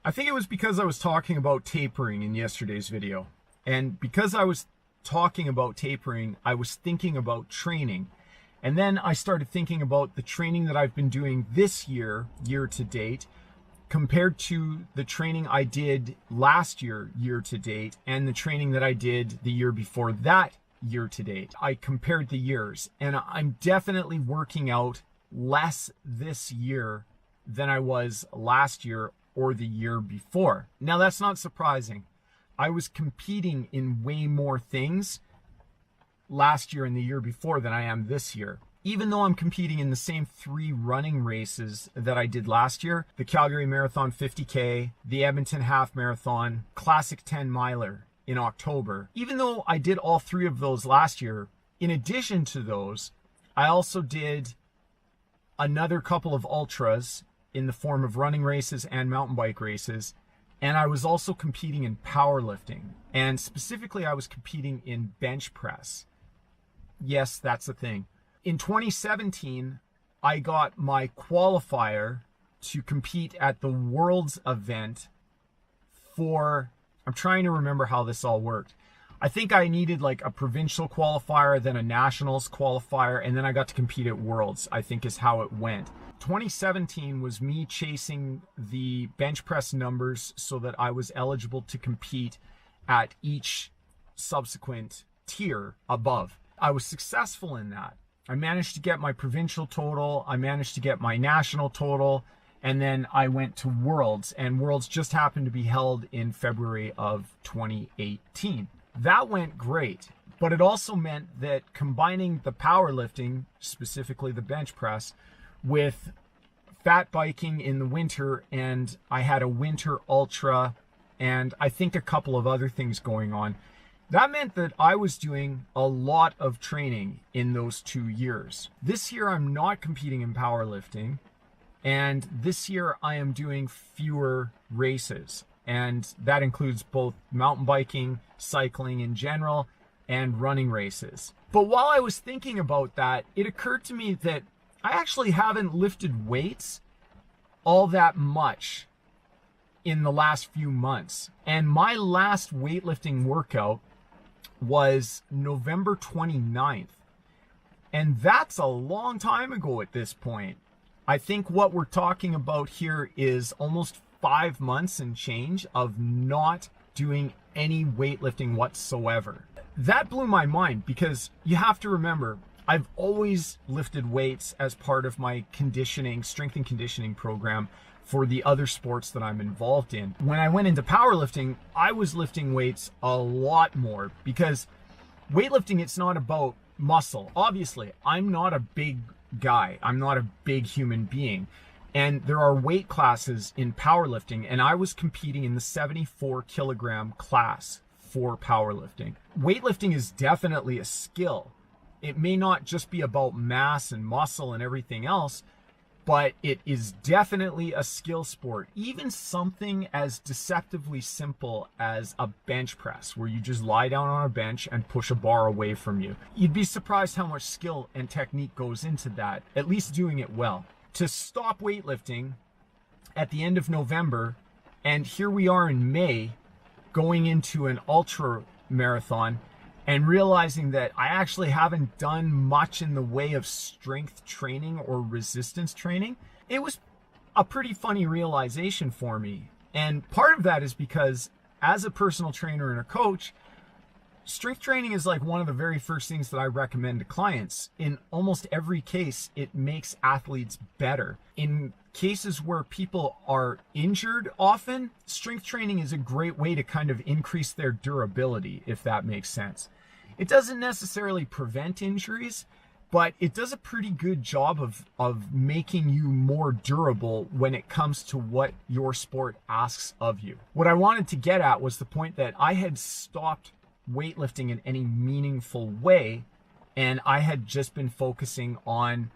I think it was because I was talking about tapering in yesterday's video. And because I was talking about tapering, I was thinking about training. And then I started thinking about the training that I've been doing this year, year to date, compared to the training I did last year, year to date, and the training that I did the year before that, year to date. I compared the years, and I'm definitely working out less this year than I was last year or the year before. Now, that's not surprising. I was competing in way more things last year and the year before than I am this year. Even though I'm competing in the same 3 running races that I did last year, the Calgary Marathon 50K, the Edmonton Half Marathon, Classic 10 Miler in October. Even though I did all 3 of those last year, in addition to those, I also did another couple of ultras in the form of running races and mountain bike races. And I was also competing in powerlifting. And specifically, I was competing in bench press. Yes, that's the thing. In 2017, I got my qualifier to compete at the Worlds event for, I'm trying to remember how this all worked. I think I needed like a provincial qualifier, then a nationals qualifier, and then I got to compete at Worlds, I think is how it went. 2017 was me chasing the bench press numbers so that I was eligible to compete at each subsequent tier above. I was successful in that. I managed to get my provincial total, I managed to get my national total, and then I went to Worlds, and Worlds just happened to be held in February of 2018. That went great, but it also meant that combining the powerlifting, specifically the bench press, with fat biking in the winter, and I had a winter ultra, and I think a couple of other things going on. That meant that I was doing a lot of training in those 2 years. This year, I'm not competing in powerlifting, and this year I am doing fewer races. And that includes both mountain biking, cycling in general, and running races. But while I was thinking about that, it occurred to me that I actually haven't lifted weights all that much in the last few months. And my last weightlifting workout was November 29th. And that's a long time ago at this point. I think what we're talking about here is almost 5 months and change of not doing any weightlifting whatsoever. That blew my mind because you have to remember, I've always lifted weights as part of my conditioning, strength and conditioning program for the other sports that I'm involved in. When I went into powerlifting, I was lifting weights a lot more because weightlifting, it's not about muscle. Obviously, I'm not a big guy. I'm not a big human being. And there are weight classes in powerlifting, and I was competing in the 74 kilogram class for powerlifting. Weightlifting is definitely a skill. It may not just be about mass and muscle and everything else, but it is definitely a skill sport. Even something as deceptively simple as a bench press, where you just lie down on a bench and push a bar away from you. You'd be surprised how much skill and technique goes into that, at least doing it well. To stop weightlifting at the end of November, and here we are in May, going into an ultra marathon, and realizing that I actually haven't done much in the way of strength training or resistance training, it was a pretty funny realization for me. And part of that is because as a personal trainer and a coach, strength training is like one of the very first things that I recommend to clients. In almost every case, it makes athletes better. In cases where people are injured often, strength training is a great way to kind of increase their durability, if that makes sense. It doesn't necessarily prevent injuries, but it does a pretty good job of making you more durable when it comes to what your sport asks of you. What I wanted to get at was the point that I had stopped weightlifting in any meaningful way, and I had just been focusing on,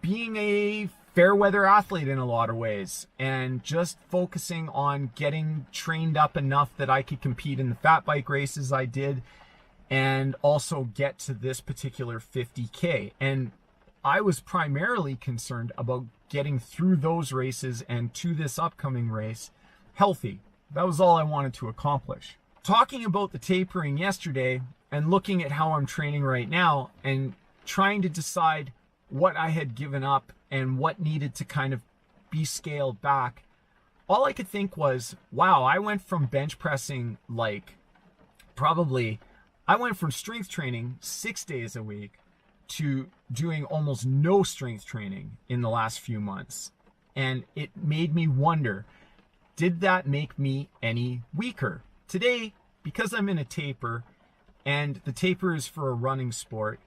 being a fair weather athlete in a lot of ways, and just focusing on getting trained up enough that I could compete in the fat bike races I did, and also get to this particular 50K. And I was primarily concerned about getting through those races and to this upcoming race healthy. That was all I wanted to accomplish. Talking about the tapering yesterday and looking at how I'm training right now and trying to decide what I had given up and what needed to kind of be scaled back, all I could think was, wow, I went from bench pressing I went from strength training 6 days a week to doing almost no strength training in the last few months. And it made me wonder, did that make me any weaker? Today, because I'm in a taper, and the taper is for a running sport,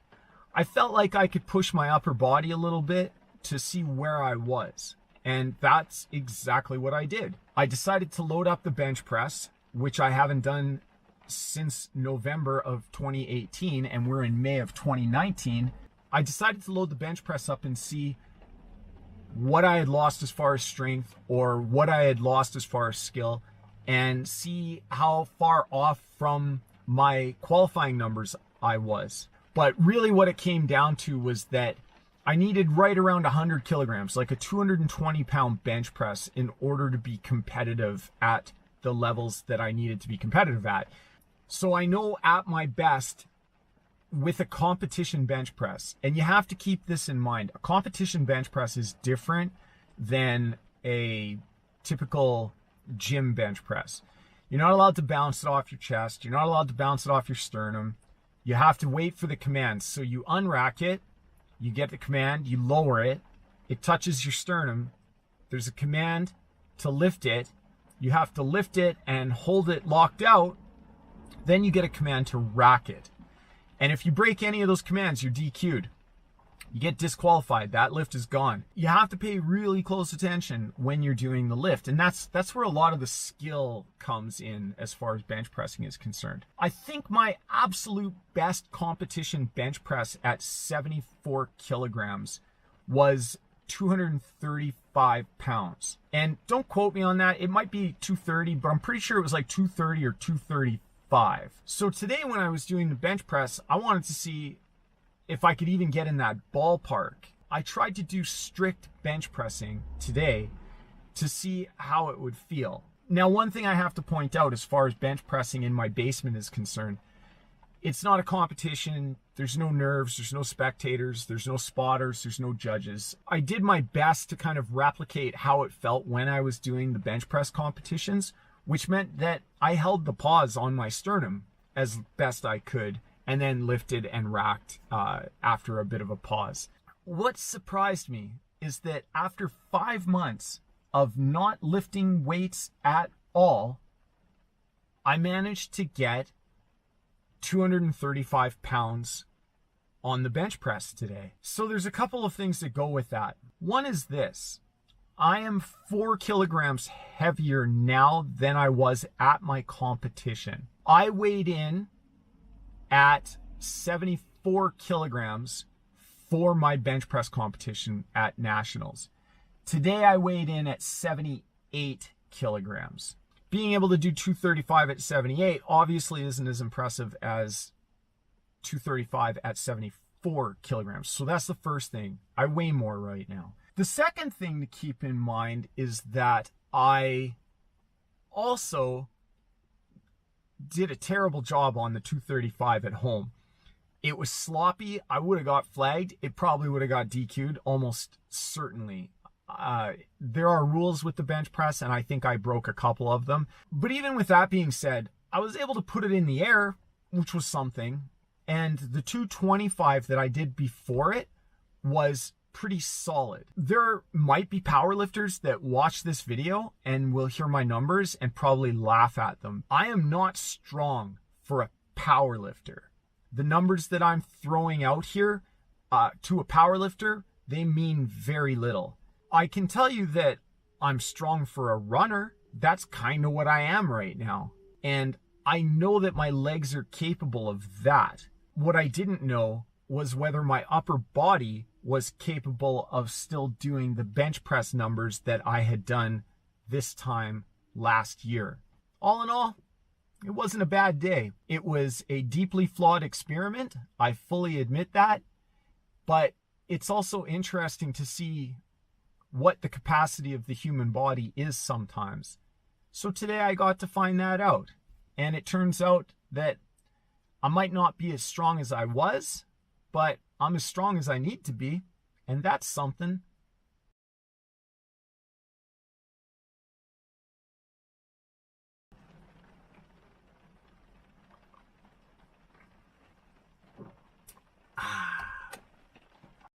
I felt like I could push my upper body a little bit to see where I was. And that's exactly what I did. I decided to load up the bench press, which I haven't done since November of 2018, and we're in May of 2019. I decided to load the bench press up and see what I had lost as far as strength or what I had lost as far as skill, and see how far off from my qualifying numbers I was. But really what it came down to was that I needed right around 100 kilograms, like a 220-pound bench press, in order to be competitive at the levels that I needed to be competitive at. So I know at my best with a competition bench press, and you have to keep this in mind, a competition bench press is different than a typical gym bench press. You're not allowed to bounce it off your chest. You're not allowed to bounce it off your sternum. You have to wait for the command. So you unrack it, you get the command, you lower it, it touches your sternum. There's a command to lift it. You have to lift it and hold it locked out. Then you get a command to rack it. And if you break any of those commands, you're DQ'd. You get disqualified. That lift is gone. You have to pay really close attention when you're doing the lift. And that's where a lot of the skill comes in as far as bench pressing is concerned. I think my absolute best competition bench press at 74 kilograms was 235 pounds. And don't quote me on that. It might be 230, but I'm pretty sure it was like 230 or 235. So today when I was doing the bench press, I wanted to see if I could even get in that ballpark. I tried to do strict bench pressing today to see how it would feel. Now, one thing I have to point out as far as bench pressing in my basement is concerned, it's not a competition. There's no nerves, there's no spectators, there's no spotters, there's no judges. I did my best to kind of replicate how it felt when I was doing the bench press competitions, which meant that I held the pause on my sternum as best I could and then lifted and racked after a bit of a pause. What surprised me is that after 5 months of not lifting weights at all, I managed to get 235 pounds on the bench press today. So there's a couple of things that go with that. One is this. I am 4 kilograms heavier now than I was at my competition. I weighed in at 74 kilograms for my bench press competition at Nationals. Today I weighed in at 78 kilograms. Being able to do 235 at 78 obviously isn't as impressive as 235 at 74 kilograms. So that's the first thing. I weigh more right now. The second thing to keep in mind is that I also did a terrible job on the 235 at home. It was sloppy. I would have got flagged. It probably would have got DQ'd, almost certainly. There are rules with the bench press, and I think I broke a couple of them. But even with that being said, I was able to put it in the air, which was something. And the 225 that I did before it was pretty solid. There might be powerlifters that watch this video and will hear my numbers and probably laugh at them. I am not strong for a powerlifter. The numbers that I'm throwing out here to a powerlifter, they mean very little. I can tell you that I'm strong for a runner. That's kind of what I am right now. And I know that my legs are capable of that. What I didn't know was whether my upper body was capable of still doing the bench press numbers that I had done this time last year. All in all, it wasn't a bad day. It was a deeply flawed experiment. I fully admit that. But it's also interesting to see what the capacity of the human body is sometimes. So today I got to find that out. And it turns out that I might not be as strong as I was, but I'm as strong as I need to be. And that's something.